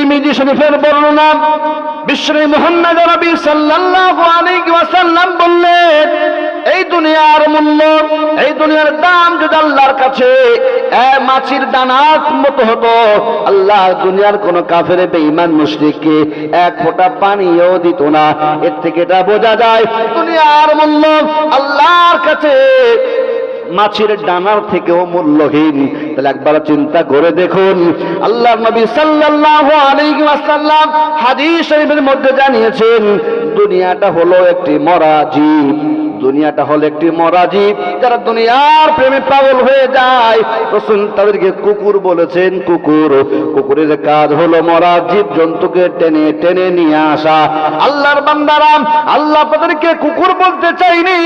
তিরমিজি শরীফের বর্ণনা, বিশ্বনবী মুহাম্মদ নবী সাল্লাল্লাহু আলাইহি ওয়াসাল্লাম বললেন, এই দুনিয়ার মূল্য, এই দুনিয়ার দাম যদি আল্লাহর কাছে মাছির দানার মতো হতো, আল্লাহ দুনিয়ার কোন কাফের বেঈমান মুশরিককে এক ফোঁটা পানিও দিত না। এর থেকে এটা বোঝা যায় দুনিয়ার মূল্য আল্লাহর কাছে মাছির ডানার থেকেও মূল্যহীন। তাহলে একবার চিন্তা করে দেখুন, আল্লাহর নবী সাল্লাল্লাহু আলাইহি ওয়াসাল্লাম হাদিস শরীফের মধ্যে জানিয়েছেন, দুনিয়াটা হলো একটি মরা জীব, দুনিয়াটা হলো একটি মরা জীব। যারা দুনিয়ার প্রেমে পাগল হয়ে যায়, রাসূল তাদেরকে কুকুর বলেছেন। কুকুরের কাজ হলো মরা জীব জন্তুকে টেনে টেনে নিয়ে আসা। আল্লাহর বান্দারা, আল্লাহ তাদেরকে কুকুর বলতে চাইনি,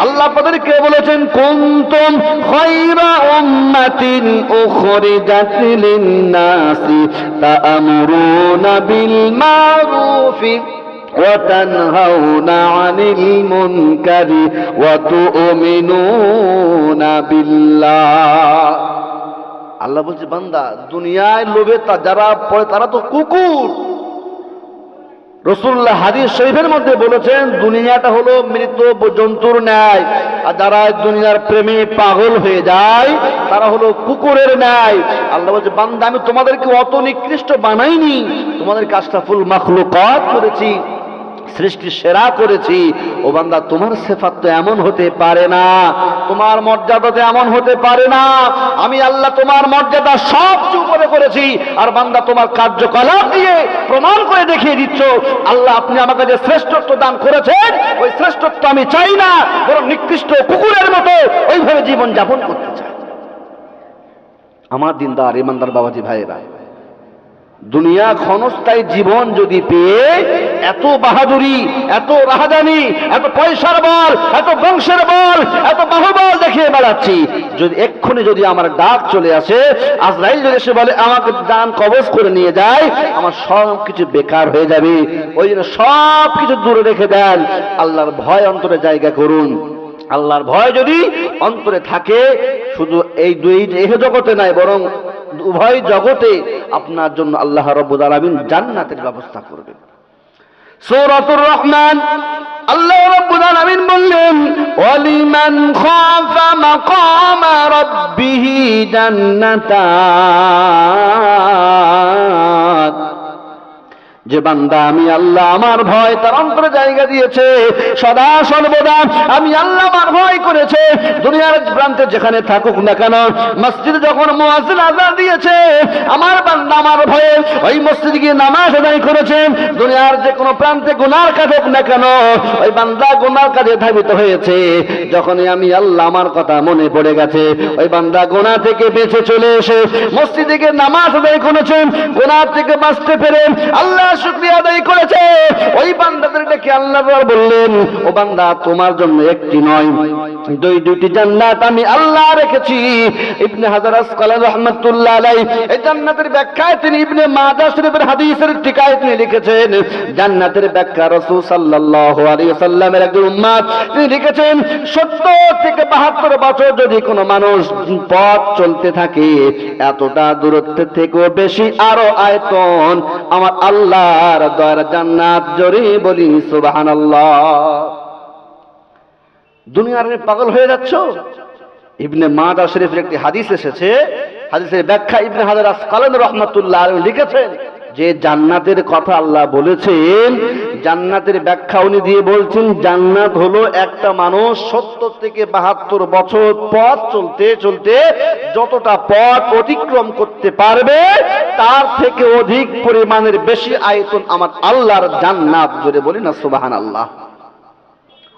আল্লাহ তাদেরকে বলেছেন কুনতুম খায়রা উম্মাতিন উখরিজাত লিন-নাসি তা'মুরুনা বিল মা'রুফি وتنهون عن المنكر وتؤمنون بالله। আল্লাহ বলছে, বান্দা দুনিয়ায় লোভে যারা পড়ে তারা তো কুকুর। রাসূলুল্লাহ হাদিস শরীফের মধ্যে বলেছেন, দুনিয়াটা হলো মৃত জন্তুর ন্যায়, আর যারা দুনিয়ার প্রেমে পাগল হয়ে যায় তারা হলো কুকুরের ন্যায়। আল্লাহ বলছে, বান্দা আমি তোমাদেরকে অত নিকৃষ্ট বানাইনি, তোমাদেরকে আশরাফুল মাখলুকাত করেছি, সৃষ্টি সেরা করেছি। ও বান্দা, তোমার সিফাত তো এমন হতে পারে না, তোমার মর্যাদা তো এমন হতে পারে না। আমি আল্লাহ তোমার মর্যাদা সবচেয়ে উপরে করেছি, আর বান্দা তোমার কার্যকলাপ দিয়ে প্রমাণ করে দেখিয়ে দিচ্ছ আল্লাহ আপনি আমাকে যে শ্রেষ্ঠত্ব দান করেছেন, ওই শ্রেষ্ঠত্ব আমি চাই না, বরং নিকৃষ্ট কুকুরের মতো ওইভাবে জীবন যাপন করতে চাই। আমার দিনদার ইমানদার বাবাজি ভাইয়েরা, দুনিয়া ক্ষণস্থায়ী জীবন যদি পেয়ে এত বাহাদুরি, এত রাহাজানি, এত পয়সার বল, এত বংশের বল, এত বাহুবল দেখিয়ে বেড়াচ্ছি, যদি এক্ষুনি যদি আমার ডাক চলে আসে, আজরাইল যদি এসে বলে আমাকে জান কবজ করে নিয়ে যায়, আমার সব কিছু বেকার হয়ে যাবে। ওই জন্য সব কিছু দূরে রেখে দেন, আল্লাহর ভয় অন্তরে জায়গা করুন। আল্লাহর ভয় যদি অন্তরে থাকে, শুধু এই দুই জগতে নাই, বরং উভয় জগতে আপনার জন্য আল্লাহ রাব্বুল আলামিন জান্নাতের ব্যবস্থা করবেন। সূরাতুর রহমান আল্লাহ রাব্বুল আলামিন বললেন, ওয়ালিমান খাফা মাকামা রাব্বিহি জান্নাতান। যে বান্দা আমি আল্লাহ আমার ভয় তার অন্তরে জায়গা দিয়েছে, সদা সর্বদা আমি আল্লাহ আমার ভয় করেছে, দুনিয়ার প্রান্তে যেখানে থাকুক না কেন, মসজিদে যখন মুয়াজ্জিন আযান দিয়েছে, আমার বান্দা আমার ভয়ে ওই মসজিদে গিয়ে নামাজ আদায় করেছে, দুনিয়ার যে কোনো প্রান্তে গুনার কাজ হোক না কেন, ওই বান্দা গুনার কাজে ধাবিত হয়েছে। যখনই আমি আল্লাহ আমার কথা মনে পড়ে গেছে, ওই বান্দা গুনাহ থেকে বেঁচে চলে এসে মসজিদে গিয়ে নামাজ আদায় করেছে, গুনাহ থেকে বাঁচতে পেরে আল্লাহ শুকরিয়া আদায় করেছে। ওই বান্দাদের ডেকে আল্লাহ বললেন, ও বান্দা তোমার জন্য একটি নয় দুইটি জান্নাত আমি আল্লাহ রেখেছি। ইবনে হাজার আসকালানী রাহমাতুল্লাহ আলাইহি এই জান্নাতের ব্যাখ্যায় তিনি ইবনে মাজাহ শরীফের হাদিসের টিকায় তিনি লিখেছেন, জান্নাতের ব্যাখ্যা রাসূল সাল্লাল্লাহু আলাইহি ওয়াসাল্লামের একজন উম্মত তিনি লিখেছেন, 70 থেকে 72 বছর যদি কোনো মানুষ পথ চলতে থাকে, এতটা দূরত্বের থেকেও বেশি আরো আয়তন আমার আল্লাহর দয়ার জান্নাত। জোরে বলি সুবহানাল্লাহ। দুনিয়ার পাগল হয়ে যাচ্ছ? ইবনে মাজাহ শরীফের একটি হাদিস এসেছে, হাদিসের ব্যাখ্যা ইবনে হাজার আসকালানী রাহমাতুল্লাহ আলাইহি লিখেছেন যে জান্নাতের কথা আল্লাহ বলেছেন, জান্নাতের ব্যাখ্যা উনি দিয়ে বলছেন, জান্নাত হলো একটা মানুষ 70 থেকে 72 বছর পথ চলতে চলতে যতটা পথ অতিক্রম করতে পারবে, তার থেকে অধিক পরিমাণের বেশি আয়তন আমার আল্লাহর জান্নাত। জোরে বলি না সুবহানাল্লাহ।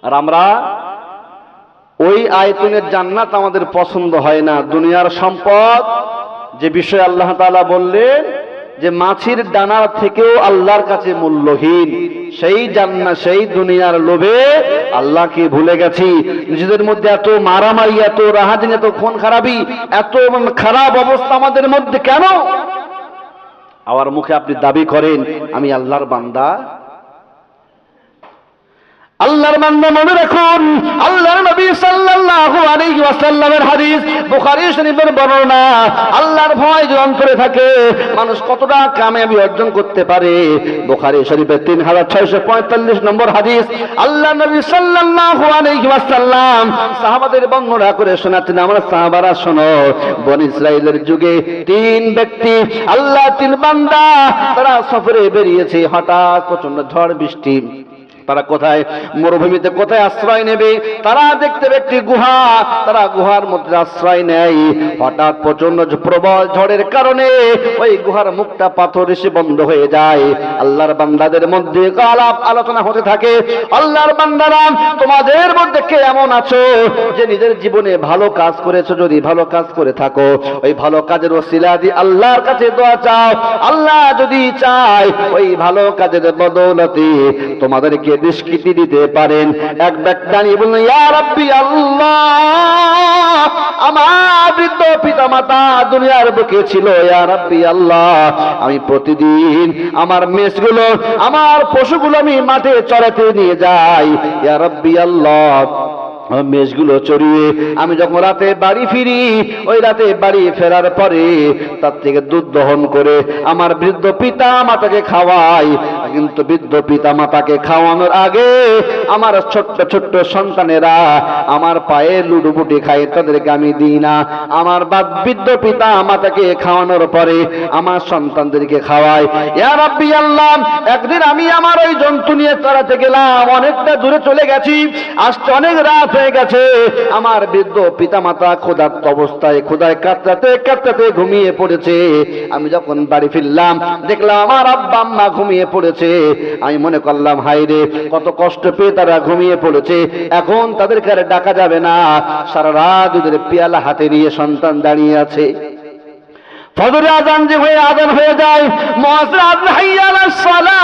আর আমরা ওই আয়তনের জান্নাত আমাদের পছন্দ হয় না। দুনিয়ার সম্পদ যে বিষয়ে আল্লাহ তাআলা বললেন যে মাছির ডানার থেকেও আল্লাহর কাছে মূল্যহীন, সেই জান্নাত সেই দুনিয়ার লোভে আল্লাহকে ভুলে গেছি। নিজেদের মধ্যে এত মারামারি, এত রাহাজানি, এত খুন খারাপি, এত খারাপ অবস্থা আমাদের মধ্যে কেন? আমার মুখে আপনি দাবি করেন আমি আল্লাহর বান্দা। আল্লাহর বান্দা মনে রাখুন, আল্লাহর নবী সাল্লাল্লাহু আলাইহি ওয়াসাল্লামের হাদিস, বুখারী শরীফের বর্ণনা। আল্লাহর ভয় যদি অন্তরে থাকে, মানুষ কতটা কামিয়াবি অর্জন করতে পারে। বুখারী শরীফের 3645 নম্বর হাদিস, আল্লাহর নবী সাল্লাল্লাহু আলাইহি ওয়াসাল্লাম সাহাবাদের বর্ণনা করে শোনাতেন, আমরা সাহাবারা শোনো, বনী ইসরাইলের যুগে 3 ব্যক্তি, আল্লাহ 3 বান্দা, তারা সফরে বেরিয়েছে। হঠাৎ প্রচন্ড ঝড় বৃষ্টি, তারা কোথায়, মরুভূমিতে কোথায় আশ্রয় নেবে? তারা দেখতে একটি গুহা, তারা গুহার মধ্যে আশ্রয় নেয়। হঠাৎ প্রচন্ড প্রবল ঝড়ের কারণে ওই গুহার মুখটা পাথর এসে বন্ধ হয়ে যায়। আল্লাহর বান্দাদের মধ্যে আলাপ আলোচনা হতে থাকে, আল্লাহর বান্দারা, তোমাদের মধ্যে কে এমন আছো যে নিজের জীবনে ভালো কাজ করেছো? যদি ভালো কাজ করে থাকো, ওই ভালো কাজের ওসিলা দিয়ে আল্লাহর কাছে দোয়া চাও। আল্লাহ যদি চায়, ওই ভালো কাজের বদৌলতে তোমাদেরকে নিষ্কৃতি দিতে পারেন। এক ব্যক্তি দাঁড়িয়ে বললেন, ইয়া রাব্বি আল্লাহ, আমার বৃদ্ধ পিতা মাতা দুনিয়ার বুকে ছিল, ইয়া রাব্বি আল্লাহ, আমি প্রতিদিন আমার মেষগুলো, আমার পশুগুলো আমি মাঠে চড়াতে নিয়ে যাই, ইয়া রাব্বি আল্লাহ, মেষগুলো চড়িয়ে আমি যখন রাতে বাড়ি ফিরি, ওই রাতে বাড়ি ফেরার পরে তার থেকে দুধ দহন করে আমার বৃদ্ধ পিতা মাতাকে খাওয়াই। কিন্তু বৃদ্ধ পিতা মাতাকে খাওয়ানোর আগে আমার ছোট্ট ছোট্ট সন্তানেরা আমার পায়ে লুডুপুটি খায়, তাদেরকে আমি দিই না। আমার বৃদ্ধ পিতা মাতাকে খাওয়ানোর পরে আমার সন্তানদেরকে খাওয়াই। ইয়া রাব্বি আল্লাহ, একদিন আমি আমার ওই জন্তু নিয়ে চড়াতে গেলাম, অনেকটা দূরে চলে গেছি, আসতে অনেক রাত হয়ে গেছে। আমার বৃদ্ধ পিতামাতা ক্ষুধার্ত অবস্থায় ক্ষুধায় কাতরাতে কাতরাতে ঘুমিয়ে পড়েছে। আমি যখন বাড়ি ফিরলাম, দেখলাম আমার আব্বা আম্মা ঘুমিয়ে পড়েছে। আমি মনে করলাম, হায় রে, কত কষ্ট পেয়ে তারা ঘুমিয়ে পড়েছে, এখন তাদেরকে আর ডাকা যাবে না। সারা রাত দুধের পেয়ালা হাতে নিয়ে সন্তান দাঁড়িয়ে আছে। ফজরের আজান যে আজান হয়ে যায়, মুয়াজ্জিন হাইয়া আলাস সালাহ,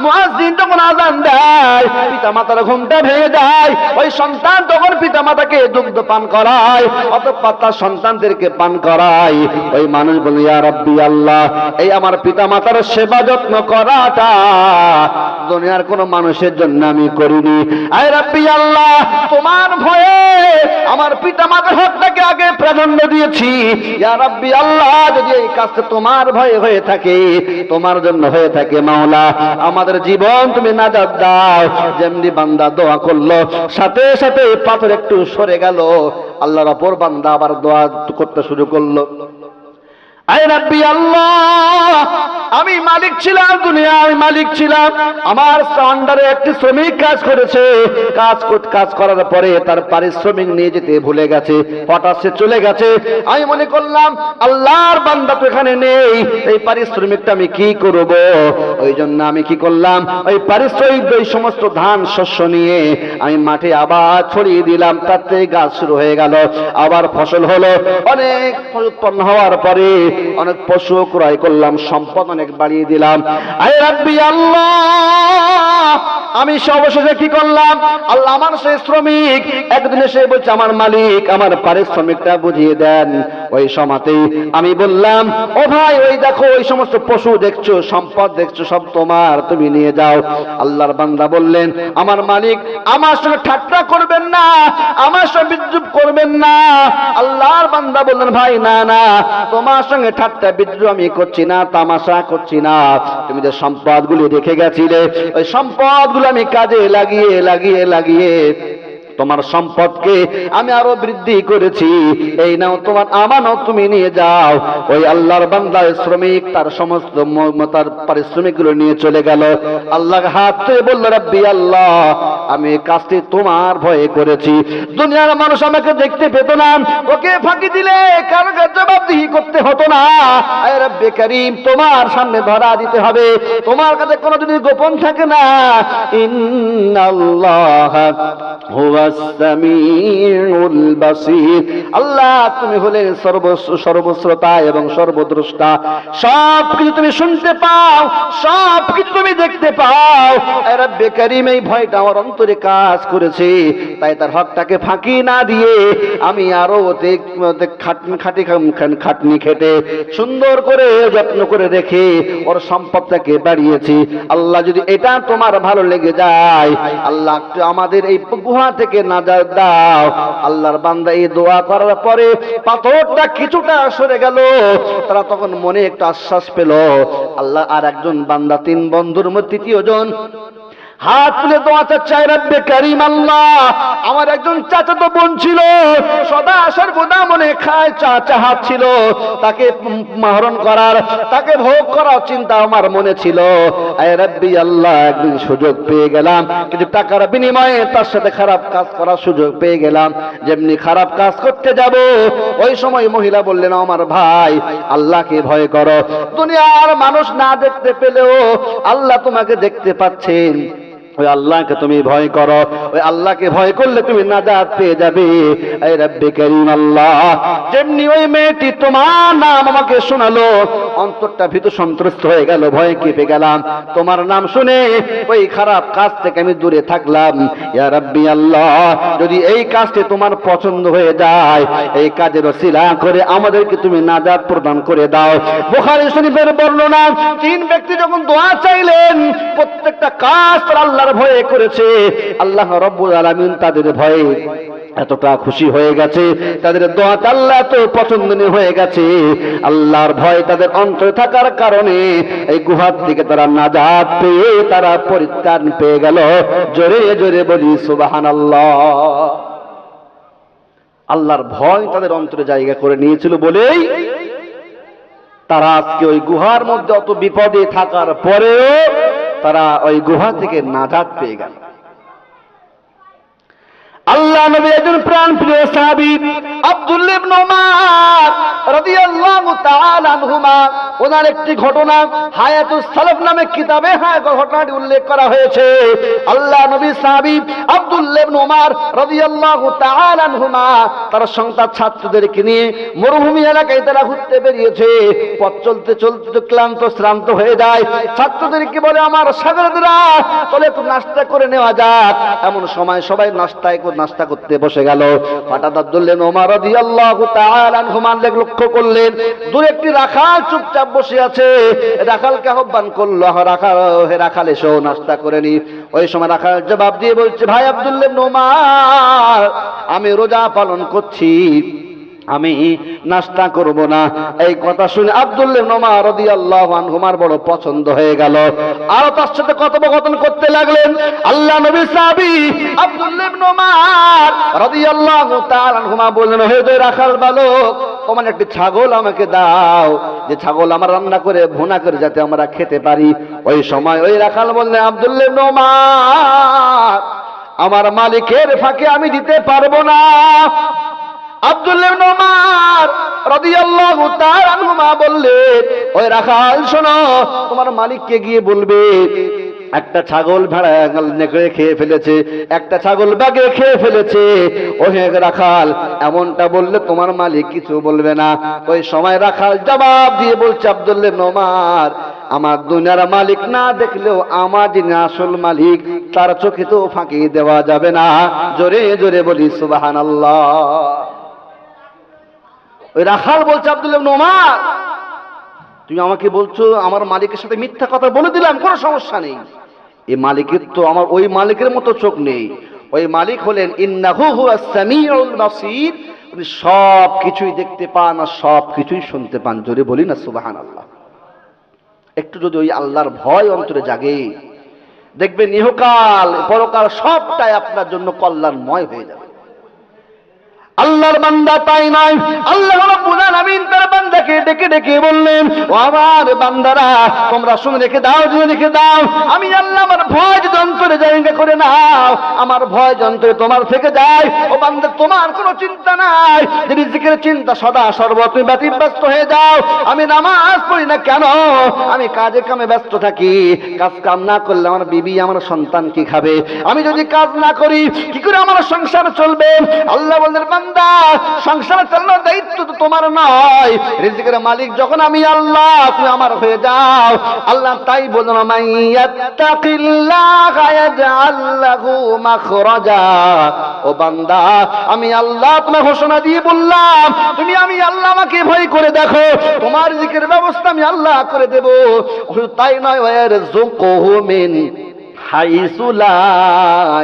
মুয়াজ্জিন তখন আজান দেয়, পিতা মাতার ঘুমটা ভেঙে যায়। ওই সন্তান তখন পিতা মাতাকে দুগ্ধ পান করায়, অতঃপর তার সন্তানদেরকে পান করায়। ওই মানুষ বলে, ইয়া রাব্বি আল্লাহ, এই আমার পিতা মাতার সেবা যত্ন করাটা দুনিয়ার কোন মানুষের জন্য আমি করিনি। আয় রাব্বি আল্লাহ, তোমার ভয়ে আমার পিতা মাতার হকটাকে আগে প্রাধান্য দিয়েছি। ইয়া রাব্বি আল্লাহ, যদি এই কাজটা তোমার ভয়ে হয়ে থাকে, তোমার জন্য হয়ে থাকে, মাওলা আমাদের জীবন তুমি নাজাত দাও। যেমনি বান্দা দোয়া করলো, সাথে সাথে পাথর একটু সরে গেল। আল্লাহর অপর বান্দা আবার দোয়া করতে শুরু করলো, আয় রাব্বি আল্লাহ, আমি মালিক ছিলাম, দুনিয়ার মালিক ছিলাম, আমার আন্ডারে একটি শ্রমিক কাজ করেছে, কাজ করার পরে তার পারিশ্রমিক নিয়ে যেতে ভুলে গেছে, হঠাৎ সে চলে গেছে। আমি মনে করলাম, আল্লাহর বান্দা তো এখানে নেই, এই পারিশ্রমিকটা আমি কি করব? ওই জন্য আমি কি করলাম, ওই পারিশ্রমিক ওই সমস্ত ধান শস্য নিয়ে আমি মাঠে আবার ছড়িয়ে দিলাম। তার থেকে গাছ শুরু হয়ে গেল, আবার ফসল হলো। অনেক উৎপন্ন হওয়ার পরে অনেক পশু ক্রয় করলাম, সম্পদ অনেক বাড়িয়ে দিলাম। আয় রাব্বি আল্লাহ, আমি সর্বশেষে কি করলাম? আল্লাহ আমার সেই শ্রমিক একদিন এসে বলছে, আমার মালিক আমার পারিশ্রমিকটা বুঝিয়ে দেন। ওই সময়তেই আমি বললাম, ও ভাই, ওই দেখো, ওই সমস্ত পশু দেখছো, সম্পদ দেখছো, সব তোমার, তুমি নিয়ে যাও। আল্লাহর বান্দা বললেন, আমার মালিক আমার সঙ্গে ঠাট্টা করবেন না, আমার সঙ্গে বিদ্রুপ করবেন না। আল্লাহর বান্দা বললেন, ভাই না না, তোমার সঙ্গে ঠাট্টা বিদ্রুপ আমি করছি না, তামাশা করছি না। তুমি যে সম্পদগুলি রেখে গেছিলে, ওই সম্পদগুলো আমি কাজে লাগিয়ে তোমার সম্পদকে আমি আরো বৃদ্ধি করেছি। এই নাও তোমার আমানত, তুমি নিয়ে যাও। ওই আল্লাহর বান্দা শ্রমিক তার সমস্ত তার পারিশ্রমিকগুলো নিয়ে চলে গেল। আল্লাহর হাত ধরে বলল, রাব্বি আল্লাহ, আমি কাজটি তোমার ভয়ে করেছি, দুনিয়ার মানুষ আমাকে দেখতে পেত না, ওকে ফাঁকি দিলে কারো জবাবদিহি করতে হতো না। আয় রব্বে কারীম, তোমার সামনে ধরা দিতে হবে, তোমার কাছে কোনোদিন গোপন থাকে না। ইন্নাল্লাহ হুয়া হুয়াস সামিউল বাসীর। আল্লাহ তুমি হলেন সর্বশ্রোতা এবং সর্বদ্রষ্টা, সবকিছু তুমি শুনতে পাও, সবকিছু তুমি দেখতে পাও। রব্বে কারীম, এই ভয়টা আমার অন্তরে কাজ করেছে, তাই তার হকটাকে ফাঁকি না দিয়ে আমি আরো খাটনি খেটে সুন্দর করে যত্ন করে রেখে ওর সম্পদটাকে বাড়িয়েছি। আল্লাহ যদি এটা তোমার ভালো লেগে যায়, আল্লাহ একটু আমাদের এই গুহা থেকে নাজাত দাও। আল্লাহর বান্দা এই দোয়া করার পরে পাথরটা কিছুটা সরে গেল, তারা তখন মনে একটু আশ্বাস পেল। আল্লাহ আর একজন বান্দা, তিন বন্ধুর মধ্যে তৃতীয় জন হাত তুলে দোয়া চাচ্ছে, রব্বে কারীম আল্লাহ, আমার একজন চাচাতো বোন ছিল, সদা সর্বদা মনে খায় চাহাত ছিল, তাকে মাহরণ করার, তাকে ভোগ করার চিন্তা আমার মনে ছিল। আয় রব্বি আল্লাহ, একদিন সুযোগ পেয়ে গেলাম, কিন্তু টাকার বিনিময়ে তার সাথে খারাপ কাজ করার সুযোগ পেয়ে গেলাম। যেমনি খারাপ কাজ করতে যাব, ওই সময় মহিলা বললেন, আমার ভাই, আল্লাহকে ভয় করো। দুনিয়ার মানুষ না দেখতে পেলেও আল্লাহ তোমাকে দেখতে পাচ্ছেন, ওই আল্লাহকে তুমি ভয় করো, ওই আল্লাহকে ভয় করলে তুমি নাজাত পেয়ে যাবে। এই রব্বে কারীম আল্লাহ, যেমনি ওই মেয়েটি তোমার নাম আমাকে শোনালো, অন্তরটা ভীত সন্ত্রস্ত হয়ে গেল, ভয়ে কেঁপে গেলাম। তোমার নাম শুনে ওই খারাপ কাজ থেকে আমি দূরে থাকলাম। ইয়া রব্বি আল্লাহ, যদি এই কাজটি তোমার পছন্দ হয়ে যায়, এই কাজের ওসিলা করে আমাদেরকে তুমি নাজাত প্রদান করে দাও। বুখারী শরীফের বর্ণনা, তিন ব্যক্তি যখন দোয়া চাইলেন, প্রত্যেকটা কাজ আল্লাহ ভয়ে করেছে। আল্লাহ রাব্বুল আলামিন তাদের ভয়ে এতটা খুশি হয়ে গেছে, তাদের দোয়াটা আল্লাহ এত পছন্দনীয় হয়ে গেছে, আল্লাহর ভয় তাদের অন্তরে থাকার কারণে এই গুহার থেকে তারা নাজাত পেয়ে তারা পরিত্রাণ পেয়ে গেল। জোরে জোরে বলি সুবহানাল্লাহ। আল্লাহর ভয় তাদের অন্তরে জায়গা করে নিয়েছিল বলেই তারা আজকে ওই গুহার মধ্যে অত বিপদে থাকার পরেও তারা ওই গুহা থেকে নাজাত পেয়ে গেল। আল্লাহ নবী একজন প্রাণ প্রিয় সাহাবী আব্দুল্লাহ ইবনে উমর রাদিয়াল্লাহু তাআলা আনহুমা, ওনার একটি ঘটনা হায়াতুস সালাফ নামে কিতাবে ঘটনাটি উল্লেখ করা হয়েছে। আল্লাহ নবী সাহাবী আব্দুল্লাহ ইবনে উমর রাদিয়াল্লাহু তাআলা আনহুমা তার সন্তান ছাত্রদেরকে নিয়ে মরুভূমি এলাকায় তারা ঘুরতে বেরিয়েছে। পথ চলতে চলতে ক্লান্ত শ্রান্ত হয়ে যায়। ছাত্রদেরকে বলে, আমার শাগির্দরা, চলে একটু নাস্তা করে নেওয়া যাক। এমন সময় সবাই নাস্তা করতে বসে গেল। হঠাৎ আব্দুল্লাহ ইবনে উমর রাদিয়াল্লাহু তাআলা আনহুমা লক্ষ্য করলেন, দূরে একটি রাখাল চুপচাপ বসে আছে। রাখালকে আহ্বান করলো, রাখাল এসো নাস্তা করে নি। ওই সময় রাখাল জবাব দিয়ে বলছে, ভাই আব্দুল্লাহ ইবনে উমর, আমি রোজা পালন করছি, আমি নাস্তা করব না। এই কথা শুনে আব্দুল্লাহ ইবনে উমর রাদিয়াল্লাহু আনহুমার বড় পছন্দ হয়ে গেল। আর তার সাথে কথোপকথন করতে লাগলেন। আল্লাহ নবী সাহাবী আব্দুল্লাহ ইবনে উমর রাদিয়াল্লাহু তাআলা আনহুমা বললেন, হে যে রাখাল বালক, তোমার একটি ছাগল আমাকে দাও, যে ছাগল আমার রান্না করে ভুনা করে যাতে আমরা খেতে পারি। ওই সময় ওই রাখাল বললেন, আব্দুল্লাহ ইবনে উমর, আমার মালিকের ফাঁকে আমি দিতে পারবো না। আব্দুল্লাহ ইবনে উমর রাদিয়াল্লাহু তাআলা আনহুমা বললেন, ওই রাখাল শোনো, তোমার মালিককে গিয়ে বলবে একটা ছাগল ভেড়া নেকড়ে খেয়ে ফেলেছে, একটা ছাগল বাঘে খেয়ে ফেলেছে। ওহে রাখাল, এমনটা বললে তোমার মালিক কিছু বলবে না। ওই সময় রাখাল জবাব দিয়ে বলছে, আব্দুল্লাহ ইবনে উমর, আমার দুনিয়ার মালিক না দেখলেও আমার যিনি আসল মালিক তার চোখে তো ফাঁকি দেওয়া যাবে না। জোরে জোরে বলি সুবহানাল্লাহ। ওই রাখাল বলছে, আব্দুল্লাহ ইবনে উমর, তুমি আমাকে বলছো আমার মালিকের সাথে মিথ্যা কথা বলে দিলাম, কোনো সমস্যা নেই। এই মালিকের তো আমার ওই মালিকের মতো চোখ নেই। ওই মালিক হলেন ইন্নাহু হুয়াস সামিউল বাসীর, উনি সব কিছুই দেখতে পান আর সব কিছুই শুনতে পান। জোরে বলি না সুবহানাল্লাহ। একটু যদি ওই আল্লাহর ভয় অন্তরে জাগে, দেখবেন ইহকাল পরকাল সবটাই আপনার জন্য কল্যাণময় হয়ে যাবে। আল্লাহর বান্দা তাই নয়, আল্লাহ রাব্বুল আলামিন তার বান্দাকে ডেকে ডেকে বললেন, ও আমার বান্দারা, তোমরা শুনে রেখে দাও, জেনে রেখে দাও, আমি আল্লাহ আমার ভয় যদি অন্তরে জায়গা করে নাও, আমার ভয় যন্ত্রে তোমার থেকে যায়, ও বান্দা তোমার কোনো চিন্তা নাই, যে রিজিকের চিন্তা সদা সর্বদা তুমি ব্যতিব্যস্ত হয়ে যাও। আমি নামাজ পড়ি না কেন, আমি কাজে কামে ব্যস্ত থাকি, কাজ কাম না করলে আমার বিবি আমার সন্তান কি খাবে, আমি যদি কাজ না করি কি করে আমার সংসার চলবে? আল্লাহ বললেন, বান্দা সংসার চালানোর দায়িত্ব তো তোমার নয়, রিজিকের মালিক যখন আমি আল্লাহ, তুমি আমার হয়ে যাও। আল্লাহ তাই বললেন, মাইয়াত্তাকিল্লাহা ইয়াজআল লাহু মাখরাজা। ও বান্দা, আমি আল্লাহ তোমার ঘোষণা দিয়ে বললাম, তুমি আমি আল্লাহ আমাকে ভয় করে দেখো, তোমার রিজিকের ব্যবস্থা আমি আল্লাহ করে দেব। তাই নয়, ওয়ারযুকুহু মিন হাইসু লা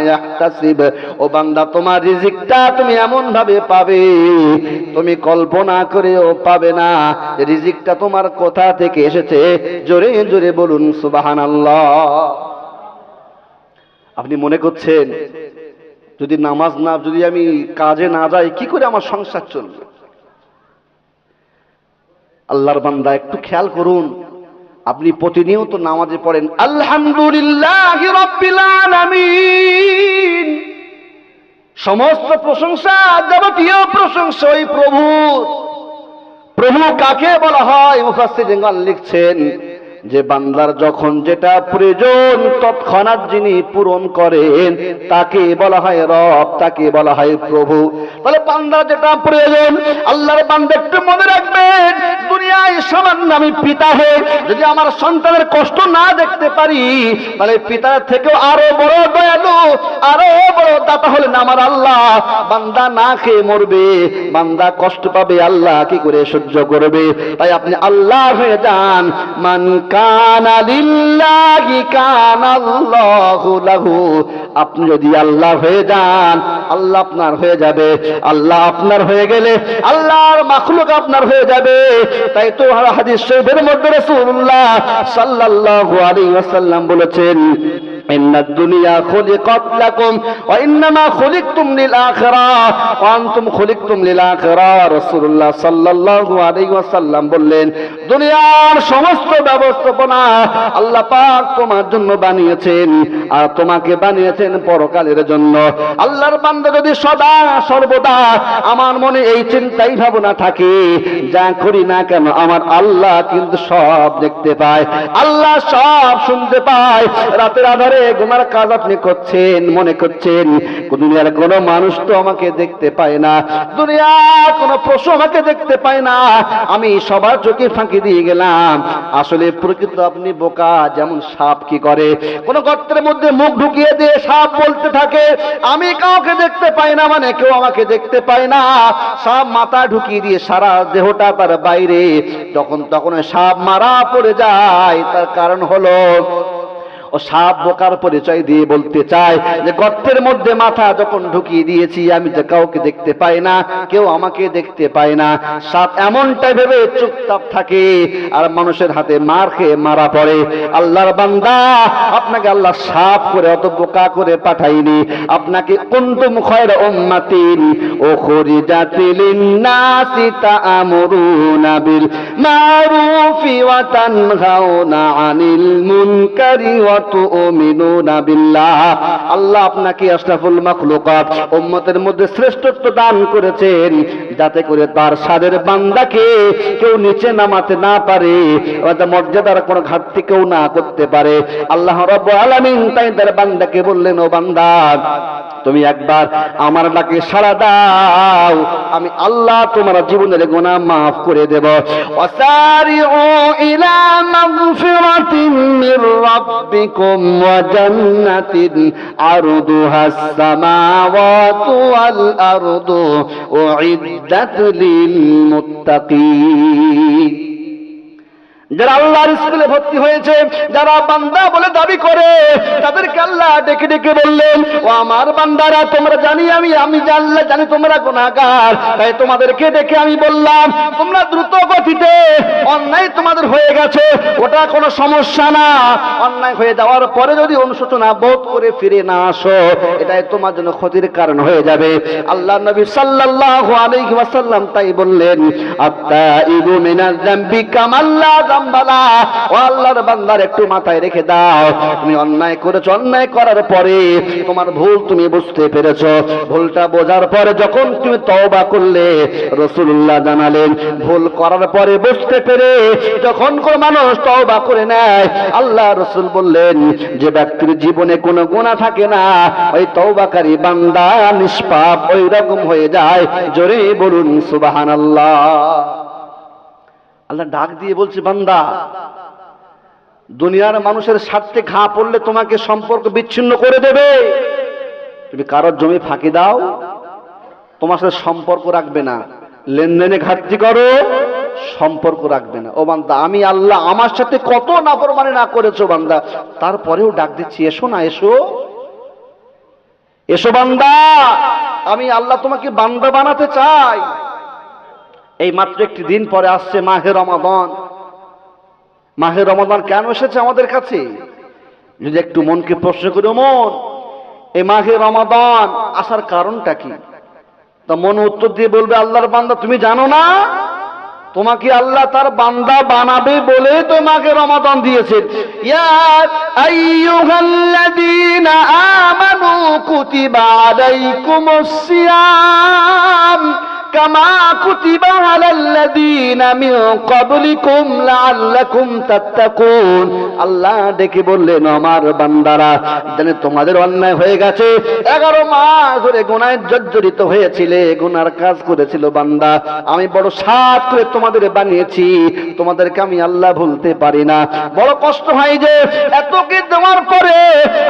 ইয়াহতাসিব। ও বান্দা, তোমার রিজিকটা তুমি এমন ভাবে পাবে, তুমি কল্পনা করেও পাবে না রিজিকটা তোমার কোথা থেকে এসেছে। জোরে জোরে বলুন সুবহানাল্লাহ। আপনি মনে করছেন যদি নামাজ না, যদি আমি কাজে না যাই কি করে আমার সংসার চলবে? আল্লাহর বান্দা একটু খেয়াল করুন, আপনি প্রতিনিয়ত নামাজে পড়েন আলহামদুলিল্লাহি রাব্বিল আলামিন, সমস্ত প্রশংসা, যাবতীয় প্রশংসা ওই প্রভু। প্রভু কাকে বলা হয়? মুফাসসিরিন লিখছেন যে বান্দার যখন যেটা প্রয়োজন তৎক্ষণাৎ যিনি পূরণ করেন তাকে বলা হয় রব, তাকে বলা হয় প্রভু। তাহলে বান্দার যেটা প্রয়োজন, আল্লাহর বান্দা একটু মনে রাখবেন, দুনিয়ায় সামান্য আমি পিতা হয়ে যদি আমার সন্তানের কষ্ট না দেখতে পারি, তাহলে পিতার থেকেও আরো বড় দয়ালু, আরো বড় দাতা হলেন আমার আল্লাহ। বান্দা না খেয়ে মরবে, বান্দা কষ্ট পাবে, আল্লাহ কি করে সহ্য করবে? তাই আপনি আল্লাহ হয়ে যান। মান কানা লিল্লাহি কানাল্লাহু লাহু। আপনি যদি আল্লাহ হয়ে যান, আল্লাহ আপনার হয়ে যাবে। আল্লাহ আপনার হয়ে গেলে আল্লাহর মাখলুক আপনার হয়ে যাবে। তাই তো হাদিস শরীফের মধ্যে রাসূলুল্লাহ সাল্লাল্লাহু আলাইহি ওয়াসাল্লাম বলেছেন, ইন্নাদ দুনিয়া খুলিকাত লাকুম ওয়া ইন্নামা খুলিকতুম লিল আখিরাহ ওয়া আনতুম খুলিকতুম লিল আখিরাহ। রাসূলুল্লাহ সাল্লাল্লাহু আলাইহি ওয়াসাল্লাম বললেন, দুনিয়ার সমস্ত ব্যবস্থাপনা আল্লাহ পাক তোমার জন্য বানিয়েছেন, আর তোমাকে বানিয়েছেন পরকালের জন্য। আল্লাহর বান্দা যদি সদা সর্বদা আমার মনে এই চিন্তাই ভাবনা থাকে, যা করি না কেন আমার আল্লাহ কিন্তু সব দেখতে পায়, আল্লাহ সব শুনতে পায়। রাতের আধারে গুনার কাজ আপনি করছেন, মনে করছেন দুনিয়ার কোনো মানুষ তো আমাকে দেখতে পায় না, দুনিয়ার কোনো পশু আমাকে দেখতে পায় না, আমি সবার চোখে ফাঁকি দিয়ে গেলাম। আসলে প্রকৃত আপনি বোকা। যেমন সাপ কি করে, কোন গর্তের মধ্যে মুখ ঢুকিয়ে দিয়ে সাপ বলতে থাকে, আমি কাউকে দেখতে পাই না, মানে কেউ আমাকে দেখতে পায় না। সাপ মাথা ঢুকিয়ে দিয়ে সারা দেহটা তার বাইরে, তখন সাপ মারা পড়ে যায়। তার কারণ হলো ও সাপ বোকার পরিচয় দিয়ে বলতে চায় যে গর্তের মধ্যে মাথা যখন ঢুকিয়ে দিয়েছি, আমি যে কাউকে দেখতে পাই না, কেউ আমাকে দেখতে পায় না। সাপ এমনটাই ভেবে চুপচাপ থাকে আর মানুষের হাতে মার খেয়ে মারা পড়ে। আল্লাহর বান্দা, আপনাকে আল্লাহ সাপ করে অত বোকা করে পাঠাইনি, আপনাকে কুনতুম খায়রা উম্মাতিন উখরিজাত লিন-নাসি তা'মুরুনা বিল মারুফি ওয়া তানহাউনা আনিল মুনকারি ওয়া তু'মিনুনা বিল্লাহ। আল্লাহ আপনাকে আশরাফুল মাখলুকাত উম্মতের মধ্যে শ্রেষ্ঠত্ব দান করেছেন, যাতে করে তার সাদের বান্দাকে কেউ নিচে নামাতে না পারে, অর্থাৎ মর্যাদার কোনো ঘাটতি কেউ না করতে পারে। আল্লাহ রাব্বুল আলামিন তাই তার বান্দাকে বললেন, ও বান্দা তুমি একবার আমার ডাকে সাড়া দাও, আমি আল্লাহ তোমার জীবনের গুনাহ মাফ করে দেব। ওয়াসারিউ ইলা মাগফিরাতিন মির রাব্বিকুম ওয়া জান্নাতিন আরদুহাস সামাওয়াতু ওয়াল আরদু উইদ্দাত লিল মুত্তাকিন। যারা আল্লাহর স্কুলে ভর্তি হয়েছে, যারা বান্দা বলে দাবি করে, তাদেরকে আল্লাহ ডেকে ডেকে বললেন, ও আমার বান্দারা, তোমরা জানি আমি জানলে জানি তোমরা গুনাহগার, তাই তোমাদেরকে ডেকে আমি বললাম, তোমরা দ্রুত গতিতে, অন্যায় তোমাদের হয়ে গেছে ওটা কোনো সমস্যা না, অন্যায় হয়ে যাওয়ার পরে যদি অনুশোচনা বোধ করে ফিরে না আসো, এটাই তোমার জন্য ক্ষতির কারণ হয়ে যাবে। আল্লাহ নবী সাল্লাল্লাহু আলাইহি ওয়াসাল্লাম তাই বললেন, আত্তাইবু মিনাজ যামবি কামাল্লা যামবালা। ও আল্লাহর বান্দার একটু মাথায় রেখে দাও, তুমি অন্যায় করেছো, অন্যায় করার পরে তোমার ভুল তুমি বুঝতে পেরেছো, ভুলটা বোঝার পরে যখন তুমি তওবা করলে, রাসূলুল্লাহ জানালেন, ভুল করার পরে বুঝতে পেরে যখন কোন মানুষ তওবা করে নেয়, আল্লাহ রাসূল বললেন, যে ব্যক্তির জীবনে কোনো গুনাহ থাকে না, ওই তওবাকারী বান্দা নিষ্পাপ ওই রকম হয়ে যায়। জোরে বলুন সুবহানাল্লাহ। আল্লাহ ডাক দিয়ে বলছে, বান্দা, দুনিয়ার মানুষের স্বার্থে ঘা পড়লে তোমাকে সম্পর্ক বিচ্ছিন্ন করে দেবে। তুমি কারোর জমি ফাঁকি দাও, তোমার সাথে সম্পর্ক রাখবে না, লেনদেনে ঘাটতি করো, সম্পর্ক রাখবে না। ও বান্দা, আমি আল্লাহ আমার সাথে কত নাফরমানি না করেছো বান্দা, তারপরেও ডাক দিচ্ছি, এসো না, এসো এসো বান্দা, আমি আল্লাহ তোমাকে বান্দা বানাতে চাই। এই মাত্র একটি দিন পরে আসছে মাহে রমাদান। মাহে রমাদান কেন এসেছে আমাদের কাছে? যদি একটু মনকে প্রশ্ন করি, মন, এই মাহে রমাদান আসার কারণটা কি? তা মন উত্তর দিয়ে বলবে, আল্লাহর বান্দা, তুমি জানো না তোমাকে আল্লাহ তার বান্দা বানাবে বলে তো মাহে রমাদান দিয়েছেন। ইয়া আইয়ুহাল্লাযীনা আমানু কুতিবা আলাইকুমুস সিয়াম কামা কুতিবা আলাল্লাযীনা মিন ক্বাবলিকুম লাআল্লাকুম তাত্তাকুন। আল্লাহ ডেকে বললেন, আমার বান্দারা, জানে তোমাদের অন্যায় হয়ে গেছে, 11 মাস ধরে গুনাহে জর্জরিত হয়েছিলে, গুনার কাজ করেছিল বান্দা, আমি বড় সাধ করে তোমাদের বানিয়েছি, তোমাদেরকে আমি আল্লাহ ভুলতে পারি না। বড় কষ্ট হয় যে এতকে দেওয়ার পরে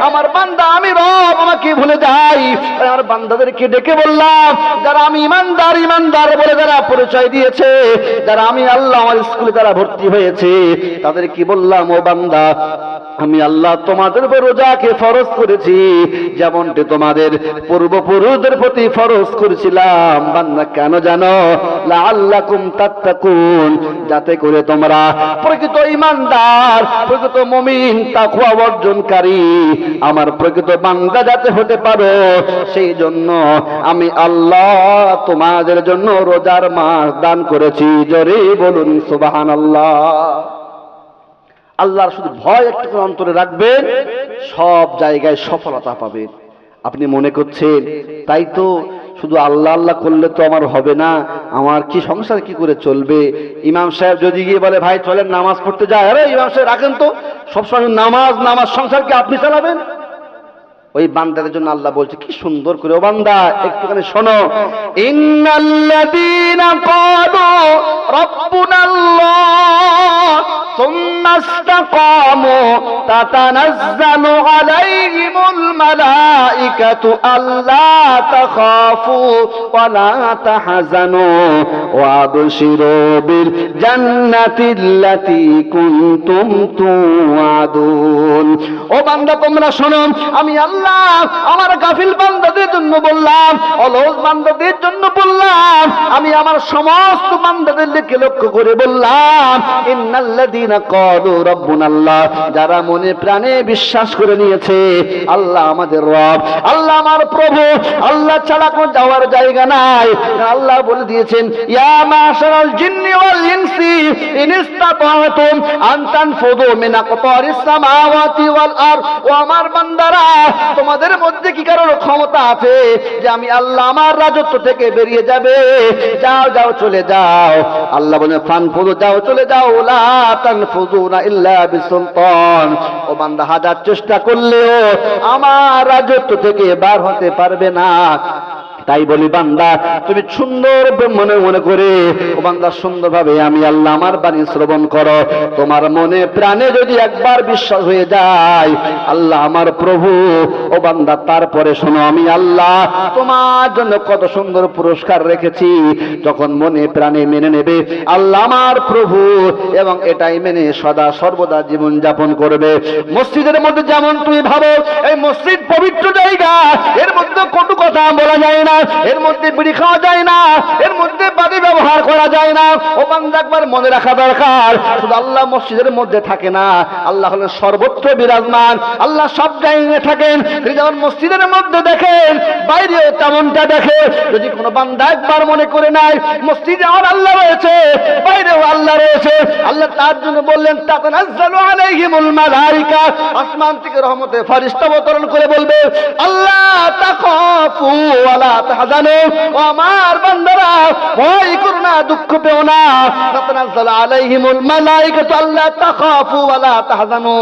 আমার বান্দা, আমি রব, আমাকে ভুলে যাই। আমার বান্দাদেরকে ডেকে বললাম, যারা আমি ইমানদার ইমানদার বলে যারা পরিচয় দিয়েছে, যারা আমি আল্লাহ আমার স্কুলে যারা ভর্তি হয়েছে, তাদের কি বললাম, ও বান্দা, আমি আল্লাহ তোমাদের উপর রোজাকে ফরজ করেছি, যেমনটি তোমাদের পূর্বপুরুষদের প্রতি ফরজ করেছিলাম। বান্দা, কেন জানো? লাআল্লাকুম তাত্তাকুন, যাতে করে তোমরা প্রকৃত ঈমানদার, প্রকৃত মুমিন, তাকওয়া অর্জনকারী, আমার প্রকৃত বান্দা যাতে হতে পারো, সেই জন্য আমি আল্লাহ তোমাদের জন্য রোজার মাস দান করেছি। জোরে বলুন সুবহানাল্লাহ। আল্লাহর শুধু ভয় একটু অন্তরে রাখবেন, সব জায়গায় সফলতা পাবেন। আপনি মনে করছেন তাই তো শুধু আল্লাহ আল্লাহ করলে তো আমার হবে না, আমার কি সংসার কি করে চলবে? ইমাম সাহেব যদি গিয়ে বলে, ভাই চলেন নামাজ পড়তে যায়, আরে ইমাম সাহেব রাখেন তো, সবসময় নামাজ নামাজ, সংসার কি আপনি চালাবেন? ওই বান্দাদের জন্য আল্লাহ বলছে কি সুন্দর করে, ও বান্দা একটুখানি শোনো, ইন্নাল্লাযীনা ক্বালু রাব্বুনাল্লাহ সুম্মা ইসতাকামু তাতানাজ্জালু আলাইহিমুল মালাইকাতু আল্লা তাখাফু ওয়া লা তাহজানু ওয়া আবশিরু বিল জান্নাতিল্লাতী কুনতুম তুআদুন। ও বান্দা তোমরা শোনো, আমি আল্লাহ আমার গাফিল বান্দাদের জন্য বললাম, অলস বান্দাদের জন্য বললাম, আমি আমার সমস্ত বান্দাদের দিকে লক্ষ্য করে বললাম, ইন্নাল্লাযীনা ক্বালু রাব্বুনাল্লাহ, যারা মনে প্রাণে বিশ্বাস করে নিয়েছে আল্লাহ আমাদের রব, আল্লাহ আমার প্রভু, আল্লাহ ছাড়া কোনো যাওয়ার জায়গা নাই। আল্লাহ বলে দিয়েছেন, ইয়া মাশারাল জিন্নি ওয়াল ইনসি ইন ইসতাতাতুম আন তানফুযু মিন আকতারিস সামাওয়াতি ওয়াল আরদ। ও আমার বান্দারা, তোমাদের মধ্যে কি কারোর ক্ষমতা আছে যে আমি আল্লাহ আমার রাজত্ব থেকে বেরিয়ে যাবে? যাও যাও, চলে যাও। আল্লাহ বলেন, ফানফুযু, যাও চলে যাও, লা তানফুযুনা ইল্লা বিসুলতান। ও বান্দা, হাজার চেষ্টা করলেও আমার রাজত্ব থেকে বার হতে পারবে না। তাই বলি বান্দা তুমি সুন্দর মনে মনে করে ও বান্দা সুন্দরভাবে আমি আল্লাহ আমার বাণী শ্রবণ করো। তোমার মনে প্রাণে যদি একবার বিশ্বাস হয়ে যায় আল্লাহ আমার প্রভু, ও বান্দা তারপরে শোনো আমি আল্লাহ তোমার জন্য কত সুন্দর পুরস্কার রেখেছি। যখন মনে প্রাণে মেনে নেবে আল্লাহ আমার প্রভু এবং এটাই মেনে সদা সর্বদা জীবন যাপন করবে। মসজিদের মধ্যে যেমন তুমি ভাবো এই মসজিদ পবিত্র জায়গা, এর মধ্যে কটু কথা বলা যায় না, এর মধ্যে বিড়ি খাওয়া যায় না, এর মধ্যে বাদী ব্যবহার করা যায় না। ও বান্দা একবার মনে রাখা দরকার শুধু আল্লাহ মসজিদের মধ্যে থাকে না, আল্লাহ হলেন সর্বত্র বিরাজমান। আল্লাহ সব জায়গায় থাকেন। তিনি যেমন মসজিদের মধ্যে দেখেন বাইরেও তেমনটা দেখে। যদি কোনো বান্দা একবার মনে করে নাই মসজিদে আমার আল্লাহ রয়েছে, বাইরেও আল্লাহ রয়েছে, আল্লাহ তার জন্য বললেন তাতানাজ্জালু আলাইহিমুল মালাইকা, আসমান থেকে রহমতের ফেরেশতা অবতরণ করে বলবে আল্লাহ তাখাফু ওয়ালা তাহজানু, ও আমার বান্দারা ভয় করো না, দুঃখ পেও না। তাতানাজ্জালু আলাইহিমুল মালাইকাতু আল্লা তাখাফু ওয়ালা তাহজানু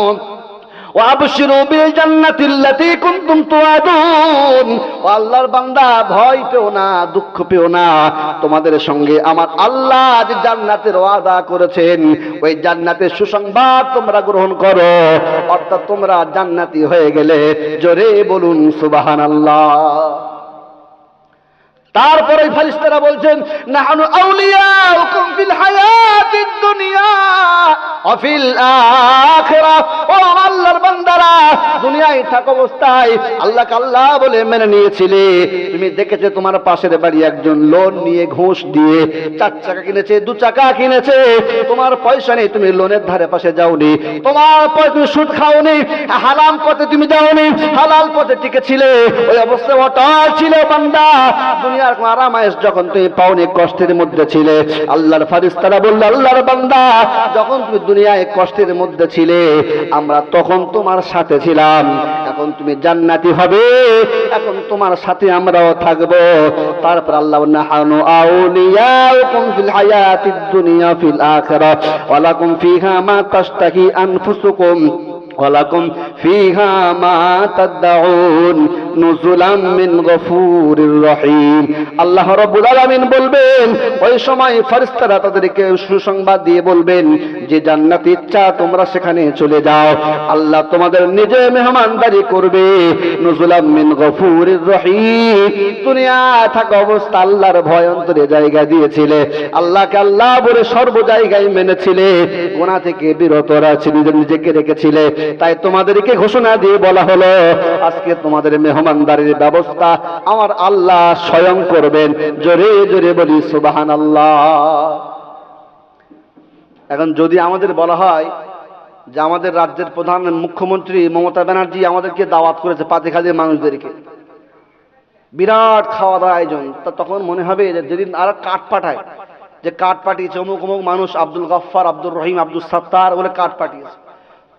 ওয়াবশিরু বিল জান্নাতিল্লাতী কুনতুম তুআদুন। ও আল্লাহর বান্দা ভয় পেও না, দুঃখ পেও না, তোমাদের সঙ্গে আমার আল্লাহ যে জান্নাতের ওয়াদা করেছেন ওই জান্নাতের সুসংবাদ তোমরা গ্রহণ করো, অর্থাৎ তোমরা জান্নাতি হয়ে গেলে। জোরে বলুন সুবহানাল্লাহ। তারপরে ফেরেশতারা বলছেন নাহনু আউলিয়াউকুম ফিল হায়াতিদ দুনিয়া ওয়া ফিল আখিরাহ। ও আল্লাহর বান্দারা দুনিয়ায় থাকা অবস্থায় আল্লাহকে আল্লাহ বলে মেনে নিয়েছিলে। তুমি দেখেছো তোমার পাশের বাড়ি একজন লোন নিয়ে ঘুষ দিয়ে 4 চাকা কিনেছে, 2 চাকা কিনেছে, তোমার পয়সা নেই, তুমি লোনের ধারে পাশে যাওনি, তোমার পয়সা তুমি সুদ খাওনি, হারাম পথে তুমি যাওনি, হালাল পথে টিকেছিলে, ওই অবস্থায় অটল ছিল বান্দা। দুনিয়ার কোন আরামায়েশ যখন তুমি পাওনি, কষ্টের মধ্যে ছিলে, আল্লাহর ফেরেশতারা বলল আল্লাহর বান্দা যখন তুমি দুনিয়ায় কষ্টের মধ্যে ছিলে আমরা তখন তোমার সাথে ছিলাম, এখন তুমি জান্নাতি হবে, এখন তোমার সাথে আমরাও থাকবো। তারপর আল্লাহ নাহানু আউলিয়াউকুম ফিল হায়াতিদ দুনিয়া ফিল আখিরাহ ওয়া লাকুম ফিহা মা তাশতাহি আনফুসুকুম ওয়ালাকুম ফিহা মা তাদউন নুজুলাম মিন গফুরির রহিম। আল্লাহ রাব্বুল আলামিন বলবেন ওই সময় ফেরেশতারা তাদেরকে সুসংবাদ দিয়ে বলবেন যে জান্নাত ইচ্ছা তোমরা সেখানে চলে যাও, আল্লাহ তোমাদের নিজে মেহমানদারি করবে। নুজুলাম মিন গফুরির রহিম। দুনিয়া থাকা অবস্থা আল্লাহর ভয় অন্তরে জায়গা দিয়েছিলে, আল্লাহকে আল্লাহ বলে সর্ব জায়গায় মেনেছিলে, গুনাহ থেকে বিরত নিজেকে রেখেছিলে। তাই তোমাদেরকে ঘোষণা দিয়ে বলা হলো আজকে তোমাদের মেহমানদারির ব্যবস্থা আমার আল্লাহ স্বয়ং করবেন। জোরে জোরে বলি সুবহানাল্লাহ। এখন যদি আমাদের বলা হয় যে আমাদের রাজ্যের প্রধান মুখ্যমন্ত্রী মমতা ব্যানার্জি আমাদেরকে দাওয়াত করেছে পাতিখালীর মানুষদেরকে, বিরাট খাওয়া দাওয়া আয়োজন, তা তখন মনে হবে যে যেদিন আর কার্ড পাঠায় যে কার্ড পাঠিয়েছে অমুক অমুক মানুষ আব্দুল গফফার, আব্দুর রহিম, আব্দুল সাত্তার বলে কার্ড পাঠিয়েছে,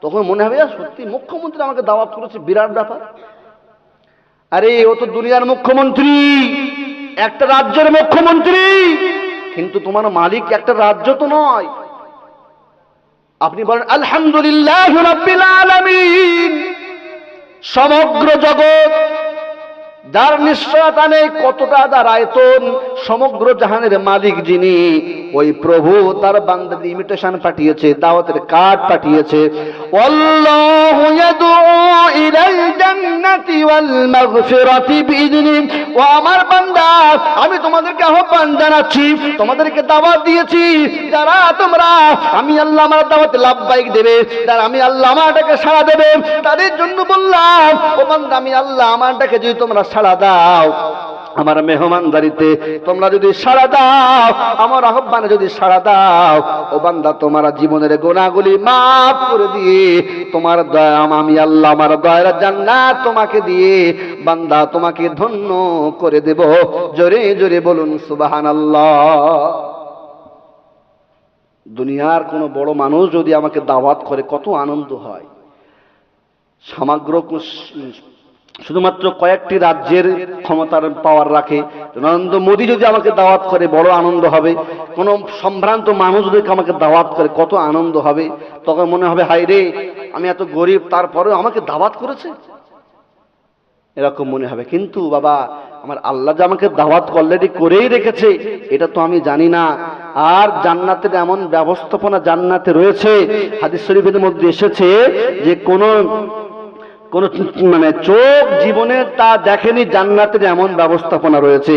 তখন মনে হবে সত্যি মুখ্যমন্ত্রী আমাকে দাওয়াত করেছে, বিরাট ব্যাপার। আরে ও তো দুনিয়ার মুখ্যমন্ত্রী, একটা রাজ্যের মুখ্যমন্ত্রী, কিন্তু তোমার মালিক একটা রাজ্য তো নয়। আপনি বলেন আলহামদুলিল্লাহ রাব্বিল আলামিন। সমগ্র জগৎ যার নিশ্চয়তা নেই কতটা তার আয়তন, সমগ্র জাহানের মালিক যিনি, ওই প্রভু তার বান্দাদের ইনভিটেশন পাঠিয়েছে, দাওয়াতের কার্ড পাঠিয়েছে। আল্লাহু ইয়াদউ ইলাল জান্নাতি ওয়াল মাগফিরাতি বিইذনি। ও আমার বান্দা আমি তোমাদেরকে আহ্বান জানাচ্ছি, তোমাদেরকে দাওয়াত দিয়েছি, যারা তোমরা আমি আল্লাহ আমার দাওয়াতে লাব্বাইক দেবে, যারা আমি আল্লাহ আমারটাকে সাড়া দেবে, তাদের জন্য বললাম ও বান্দা আমি আল্লাহ আমারটাকে যদি তোমরা সাড়া দাও, আমার মেহমানদারিতে তোমরা যদি সাড়া দাও, আমার আহ্বানে যদি সাড়া দাও, ও বান্দা তোমার জীবনের গুনাহগুলি মাফ করে দিয়ে তোমার দয়া আমি আল্লাহ আমার দয়ার জান্নাত তোমাকে দিয়ে বান্দা তোমাকে ধন্য করে দেব। জোরে জোরে বলুন সুবহানাল্লাহ। দুনিয়ার কোনো বড় মানুষ যদি আমাকে দাওয়াত করে কত আনন্দ হয়। সমগ্র শুধুমাত্র কয়েকটি রাজ্যের ক্ষমতার পাওয়ার রাখে, নরেন্দ্র মোদী যদি আমাকে দাওয়াত করে বড় আনন্দ হবে। কোন সম্ভ্রান্ত মানুষ যদি আমাকে দাওয়াত করে কত আনন্দ হবে। তখন মনে হবে হায় রে আমি এত গরিব তারপরেও আমাকে দাওয়াত করেছে। এরকম মনে হবে। কিন্তু বাবা, আমার আল্লাহ যে আমাকে দাওয়াত অলরেডি করেই রেখেছে এটা তো আমি জানি না। আর জান্নাতের এমন ব্যবস্থাপনা জান্নাতে রয়েছে, হাদিস শরীফের মধ্যে এসেছে যে কোন মানে চোখ জীবনে তা দেখেনি জান্নাতের এমন ব্যবস্থাপনা রয়েছে।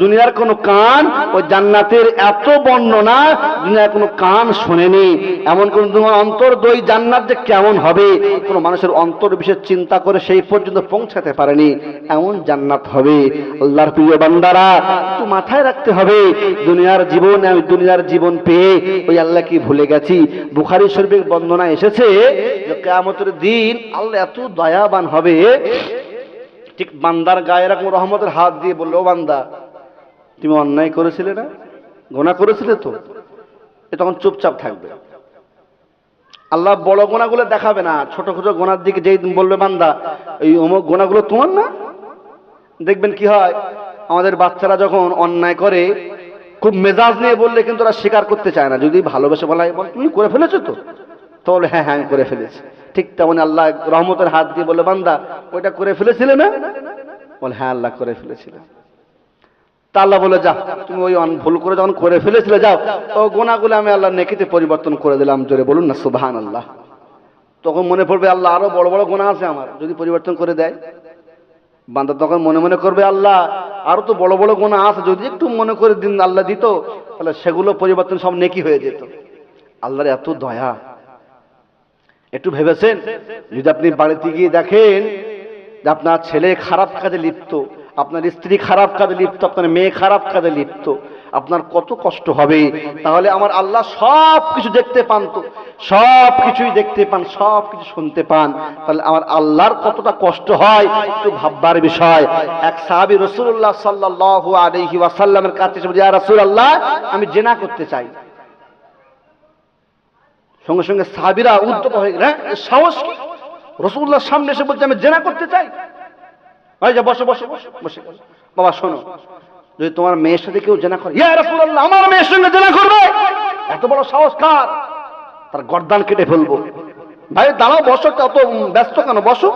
দুনিয়ার কোনো কান ওই জান্নাতের এত বর্ণনা দুনিয়ার কোনো কান শোনেনি। এমন কোন তোমার অন্তর দই জান্নাত যে কেমন হবে কোনো মানুষের অন্তর বিশেষ চিন্তা করে সেই পর্যন্ত পৌঁছাতে পারেনি, এমন জান্নাত হবে। আল্লাহর প্রিয় বান্দারা, একটু মাথায় রাখতে হবে, দুনিয়ার জীবন, আমি দুনিয়ার জীবন পেয়ে ওই আল্লাহ কি ভুলে গেছি? বুখারী শরীফের বর্ণনা এসেছে যে কিয়ামতের দিন আল্লাহ এত দয়াবান হবে, ঠিক বান্দার গায়ে এরকম রহমতের হাত দিয়ে বললো, ও বান্দা, তুমি অন্যায় করেছিলে না, গুনাহ করেছিলে তো, তখন চুপচাপ থাকবে। আল্লাহ বড় গোনাগুলো দেখাবে না, ছোট ছোট গোনার দিকে যেই বলবে বান্দা এই অমুক গোনাগুলো তোমার না, দেখবেন কি হয়, আমাদের বাচ্চারা যখন অন্যায় করে খুব মেজাজ নিয়ে বললে কিন্তু ওরা স্বীকার করতে চায় না। যদি ভালোবেসে বলা হয় তুমি করে ফেলেছো তো, তাহলে হ্যাঁ হ্যাঁ আমি করে ফেলেছি। ঠিক তেমন আল্লাহ রহমতের হাত দিয়ে বলে, বান্দা ওইটা করে ফেলেছিলে না? বলে হ্যাঁ আল্লাহ করে ফেলেছিলাম। তা আল্লাহ বলে, যা তুমি ওই ভুল করে যখন করে ফেলেছিলে, যাও ও গোনাগুলো আমি আল্লাহ নেকিতে পরিবর্তন করে দিলাম। জোরে বলুন না সুবহানাল্লাহ। তখন মনে পড়বে আল্লাহ আরো বড় বড় গোনা আছে আমার, যদি পরিবর্তন করে দেয়। বান্দা তখন মনে মনে করবে আল্লাহ আরো তো বড় বড় গোনা আছে, যদি একটু মনে করে দিন আল্লাহ দিত, তাহলে সেগুলো পরিবর্তন সব নেকি হয়ে যেত। আল্লাহর এত দয়া। একটু ভেবেছেন, যদি আপনি বাড়িতে গিয়ে দেখেন যে আপনার ছেলে খারাপ কাজে লিপ্ত, আপনার স্ত্রী খারাপ কাজে লিপ্ত, আপনার মেয়ে খারাপ কাজে লিপ্ত, আপনার কত কষ্ট হবে। তাহলে আমার আল্লাহ সব কিছু দেখতে পান, তো সব কিছুই দেখতে পান, সব কিছু শুনতে পান, তাহলে আমার আল্লাহর কতটা কষ্ট হয় একটু ভাববার বিষয়। এক সাহাবী রাসূলুল্লাহ সাল্লাল্লাহু আলাইহি ওয়াসাল্লামের কাছে এসে বলে, ইয়া রাসূলুল্লাহ, আমি জিনা করতে চাই। সঙ্গে সঙ্গে সাহাবীরা উদ্যত হয়ে গেলেন, সাহস কি? রাসূলুল্লাহর সামনে এসে বলছে আমি জিনা করতে চাই। ভাই যা বসো বসো বসে। বাবা শোনো, যদি তোমার মেয়ের সাথে কেউ জিনা করে, ইয়া রাসূলুল্লাহ আমার মেয়ের সঙ্গে জিনা করবে, এত বড় সাহস কার? তার গর্দান কেটে ফেলবো। ভাই দাঁড়াও, বসো, অত ব্যস্ত কেন, বসো।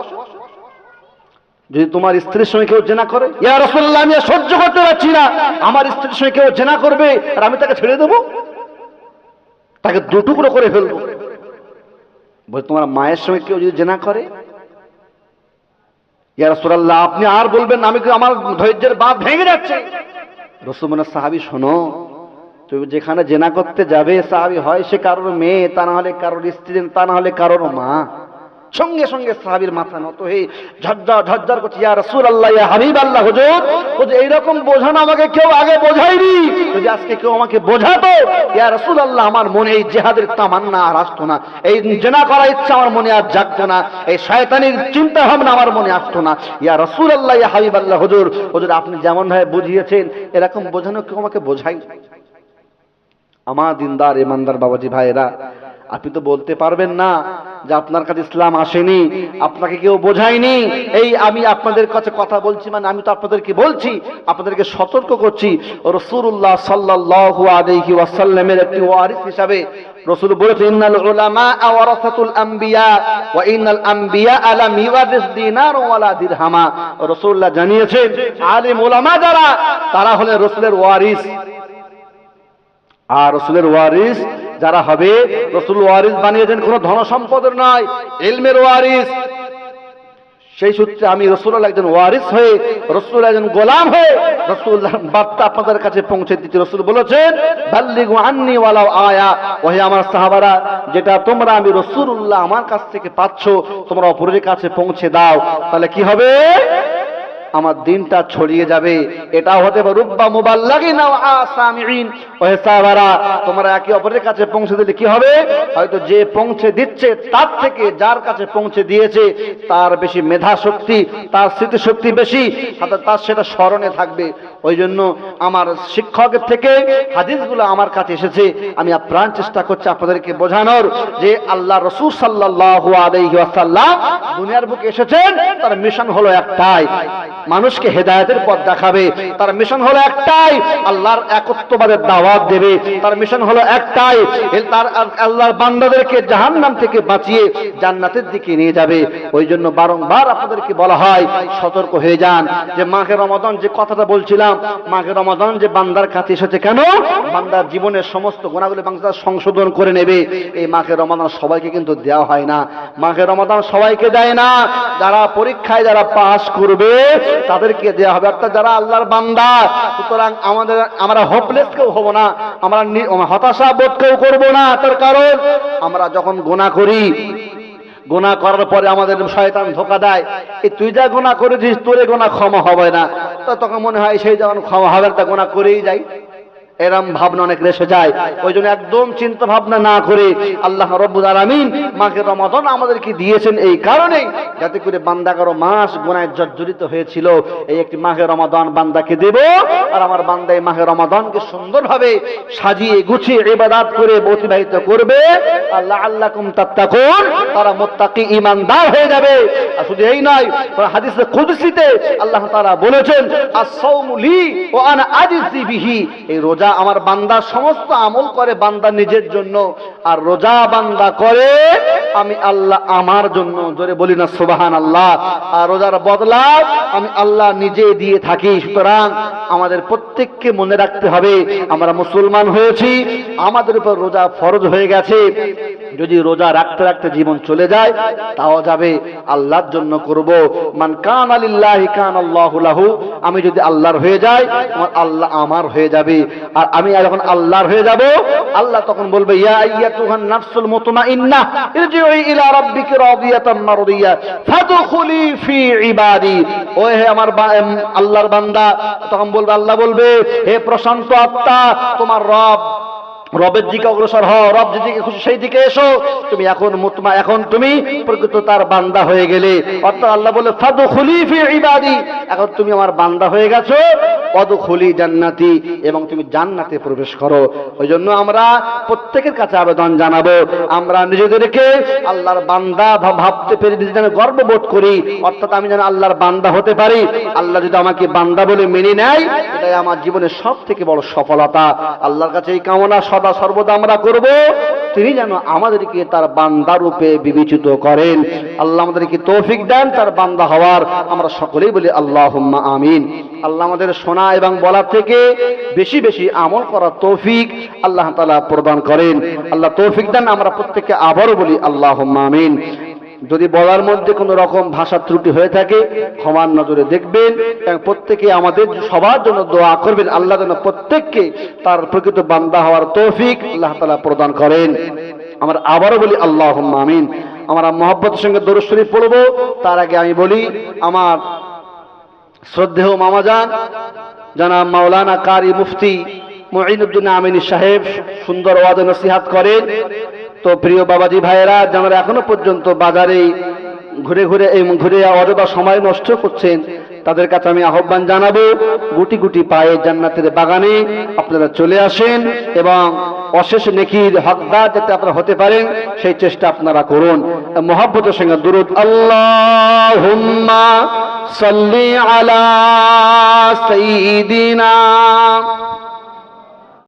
যদি তোমার স্ত্রীর সঙ্গে কেউ জিনা করে, ইয়া রাসূলুল্লাহ আমি সহ্য করতে পারছি না, আমার স্ত্রীর সঙ্গে কেউ জিনা করবে আর আমি তাকে ছেড়ে দেবো, তাকে দুটুকরো করে ফেলবো। বলে তোমার মায়ের সঙ্গে কেউ যদি জিনা করে, ইয়া রাসূলুল্লাহ আপনি আর বলবেন না, আমি আমার ধৈর্যের বাঁধ ভেঙে যাচ্ছে। রাসূল বলেন, সাহাবী শোনো, তুমি যেখানে জিনা করতে যাবে, সাহাবী হয় সে কারোর মেয়ে, তা না হলে কারোর স্ত্রী, তা না হলে কারোর মা। সঙ্গে সঙ্গে সাহাবীর মাথা নত হয়ে ঝরঝর ঝরঝর করছে, ইয়া রাসূলুল্লাহ, ইয়া হাবিবাল্লাহ, হুজুর হুজুর এইরকম বোঝানো আমাকে কেউ আগে বোঝায়নি, যদি আজকে কেউ আমাকে বোঝাতো, ইয়া রাসূলুল্লাহ আমার মনে এই জিহাদের তামান্না আর আসতো না, এই জিনা করার ইচ্ছা আমার মনে আর জাগতো না, এই শয়তানির চিন্তা ভাবনা আমার মনে আসতো না। ইয়া রাসূলুল্লাহ, ইয়া হাবিবাল্লাহ, হুজুর হুজুর আপনি যেমন ভাবে বুঝিয়েছেন এরকম বোঝানো কেউ আমাকে বোঝাই। আমার দিনদার ইমানদার বাবাজি ভাইয়েরা, আপনি তো বলতে পারবেন না যে আপনার কাছে ইসলাম আসেনি, আপনাকে কেউ বোঝায়নি। এই আমি আপনাদের কাছে কথা বলছি, মানে আমি তো আপনাদেরকে বলছি, আপনাদেরকে সতর্ক করছি। রাসূলুল্লাহ সাল্লাল্লাহু আলাইহি ওয়াসাল্লামের একটি ওয়ারিস হিসাবে রাসূল বলেছেন, ইন্নাল উলামা ওয়ারাসাতুল আম্বিয়া ওয়া ইন্নাল আম্বিয়া লাম ইওয়ারিস দিনার ওয়ালা দিরহামা। রাসূলুল্লাহ জানিয়েছেন, আলেম উলামা যারা, তারা হলেন রাসূলের ওয়ারিস। আর রাসূলের ওয়ারিস যারা হবে, রাসূল ওয়ারিস বানিয়েছেন কোন ধন সম্পদের নয়, ইলমের ওয়ারিস। সেই সূত্রে আমি রাসূলুল্লাহ একজন ওয়ারিস হয়ে, রাসূলুল্লাহ একজন গোলাম হয়ে রাসূলুল্লাহর বার্তা আপনাদের কাছে পৌঁছে দিতে রাসূল বলেছেন, বাল্লিগু আন্নি ওয়ালাউ আয়া, ওহে আমার সাহাবারা, যেটা তোমরা আমি রাসূলুল্লাহ আমার কাছ থেকে পাচ্ছ তোমরা অপরের কাছে পৌঁছে দাও। তাহলে কি হবে? আমার দিনটা ছড়িয়ে যাবে। এটা হতে পারে রুব্বা মুবাল্লাগিন ওয়া আসামিঈন। ওহে সাহাবারা, তোমরা একে অপরের কাছে পৌঁছে দিলে কি হবে? হয়তো যে পৌঁছে দিচ্ছে তার থেকে যার কাছে পৌঁছে দিয়েছে তার বেশি মেধা শক্তি, তার স্মৃতি শক্তি বেশি, তার সেটা স্মরণে থাকবে। ওই জন্য আমার শিক্ষকের থেকে হাদিসগুলো আমার কাছে এসেছে, আমি আপ্রাণ চেষ্টা করছি আপনাদেরকে বোঝানোর যে আল্লাহ রাসূল সাল্লাল্লাহু আলাইহি ওয়াসাল্লাম দুনিয়ার বুকে এসেছেন, তার মিশন হলো একটাই, মানুষকে হেদায়েতের পথ দেখাবে। তার মিশন হলো একটাই, আল্লাহর একত্ববাদের দাওয়াত দেবে। তার মিশন হলো একটাই, তার আল্লাহর বান্দাদেরকে জাহান্নাম থেকে বাঁচিয়ে জান্নাতের দিকে নিয়ে যাবে। ওই জন্য বারংবার আপনাদেরকে বলা হয় সতর্ক হয়ে যান। যে মাহে রমাদান যে কথাটা বলছিলাম, মাহে রমাদান যে বান্দার কাছে এসেছে কেন? বান্দার জীবনের সমস্ত গুনাহগুলো বান্দা সংশোধন করে নেবে। এই মাহে রমাদান সবাইকে কিন্তু দেওয়া হয় না, মাহে রমাদান সবাইকে দেয় না। যারা পরীক্ষায় যারা পাস করবে তাদেরকে দেওয়া হবে, অর্থাৎ যারা আল্লাহর বান্দা। সুতরাং আমরা হোপলেস কেউ হব না, আমরা হতাশা বোধ কেউ করবো না। তার কারণ আমরা যখন গুনাহ করি, গুনাহ করার পরে আমাদের শয়তান ধোঁকা দেয়, এই তুই যা গুনাহ করেছিস তোরে গুনাহ ক্ষমা হবে না। তো তখন মনে হয় সেই যখন ক্ষমা হবে তা গুনাহ করেই যাই, এরম ভাবনা অনেক রেসে যায়। ওই জন্য একদম চিন্তা ভাবনা না করে আল্লাহ রাব্বুল আলামিন মাহে রমাদান আমাদেরকে দিয়েছেন এই কারণেই, যাতে করে বান্দা কারো মাস গুনাহে জর্জরিত হয়েছিল, এই একটি মাহে রমাদান বান্দাকে দেব। আর আমার বান্দা এই মাহে রমাদানকে সুন্দরভাবে সাজিয়ে গুছিয়ে ইবাদত করে অতিবাহিত করবে। আল্লাহ আল্লাকুম তাত্তাকুন, তারা মুত্তাকি ঈমানদার হয়ে যাবে। আর শুধু এই নয়, হাদিসে কুদসিতে আল্লাহ তাআলা বলেছেন আস-সাওমু লি ওয়া আনা আজজি বিহি, এই রোজা আমার বান্দা সমস্ত আমল করে বান্দা নিজের জন্য, আর রোজা বান্দা করে আমি আল্লাহ আমার জন্য। জোরে বলি না সুবহানাল্লাহ। আর রোজার বদলা আমি আল্লাহ নিজে দিয়ে থাকি। সুতরাং আমাদের প্রত্যেককে মনে রাখতে হবে, আমরা মুসলমান হয়েছি, আমাদের উপর রোজা ফরজ হয়ে গেছে। যদি রোজা রাখতে রাখতে জীবন চলে যায় তাও যাবে, আল্লাহর জন্য করব। মান কানা লিল্লাহি কানাল্লাহু লাহু, আমি যদি আল্লাহর হয়ে যাই আমার আল্লাহ আমার হয়ে যাবে। আর আমি যখন আল্লাহর হয়ে যাব, আল্লাহ তখন বলবে ইয়া আইয়াতুহান নাফসুল মুতমাইন্নাহ ইরজিই ইলা রাব্বিকি রাদিয়াতাম মারদিয়া ফাদখুলি ফি ইবাদি। ও হে আমার আল্লাহর বান্দা, তখন বলবে আল্লাহ বলবে হে প্রশান্ত আত্মা, তোমার রবের দিকে অগ্রসর হও, রব যেদিকে খুশি সেই দিকে এসো। তুমি এখন তুমি প্রকৃত তার বান্দা হয়ে গেলে। অর্থাৎ আল্লাহ বলে ফাদখুলি ফি ইবাদি, এখন তুমি আমার বান্দা হয়ে গেছো, ওয়াদখুলি জান্নাতি, এবং তুমি জান্নাতে প্রবেশ করো। ওই জন্য আমরা প্রত্যেকের কাছে আবেদন জানাবো, আমরা নিজেদেরকে আল্লাহর বান্দা ভাবতে পেরে যেন গর্ববোধ করি। অর্থাৎ আমি যেন আল্লাহর বান্দা হতে পারি। আল্লাহ যদি আমাকে বান্দা বলে মেনে নেয়, এটাই আমার জীবনের সব থেকে বড় সফলতা। আল্লাহর কাছে এই কামনা সদা সর্বদা আমরা করব, তিনি যেন আমাদেরকে তার বান্দা রূপে বিবেচিত করেন। আল্লাহ আমাদেরকে তৌফিক দেন তার বান্দা হওয়ার। আমরা সকলেই বলি আল্লাহুম্মা আমিন। আল্লাহ আমাদের শোনা এবং বলার থেকে বেশি বেশি আমল করার তৌফিক আল্লাহ তাআলা প্রদান করেন। আল্লাহ তৌফিক দেন। আমরা প্রত্যেককে আবারও বলি আল্লাহুম্মা আমিন। যদি বলার মধ্যে কোনো রকম ভাষা ত্রুটি হয়ে থাকে ক্ষমার নজরে দেখবেন, এবং প্রত্যেকে আমাদের সবার জন্য দোয়া করবেন, আল্লাহ যেন প্রত্যেককে তার প্রকৃত বান্দা হওয়ার তৌফিক আল্লাহ তাআলা প্রদান করেন। আমরা আবারও বলি আল্লাহুম্মা আমিন। আমরা মহব্বতের সঙ্গে দরুদ শরীফ পড়ব। তার আগে আমি বলি, আমার শ্রদ্ধেয় মামাজান জনাব মাওলানা কারি মুফতি মুঈনুদ্দিন আমিনী সাহেব সুন্দর ওয়াজ নসিহত করেন। তো প্রিয় বাবাজি ভাইয়েরা, যারা এখনো পর্যন্ত বাজারে ঘুরে অযথা সময় নষ্ট করছেন, তাদের কাছে আমি আহ্বান জানাবো, গুটি গুটি পায়ে জান্নাতের বাগানে আপনারা চলে আসেন এবং অশেষ নেকির হকদার যাতে আপনারা হতে পারেন সেই চেষ্টা আপনারা করুন। মহব্বতের সঙ্গে দুরূদ আল্লাহুম্মা সাল্লি আলা সাইয়্যিদিনা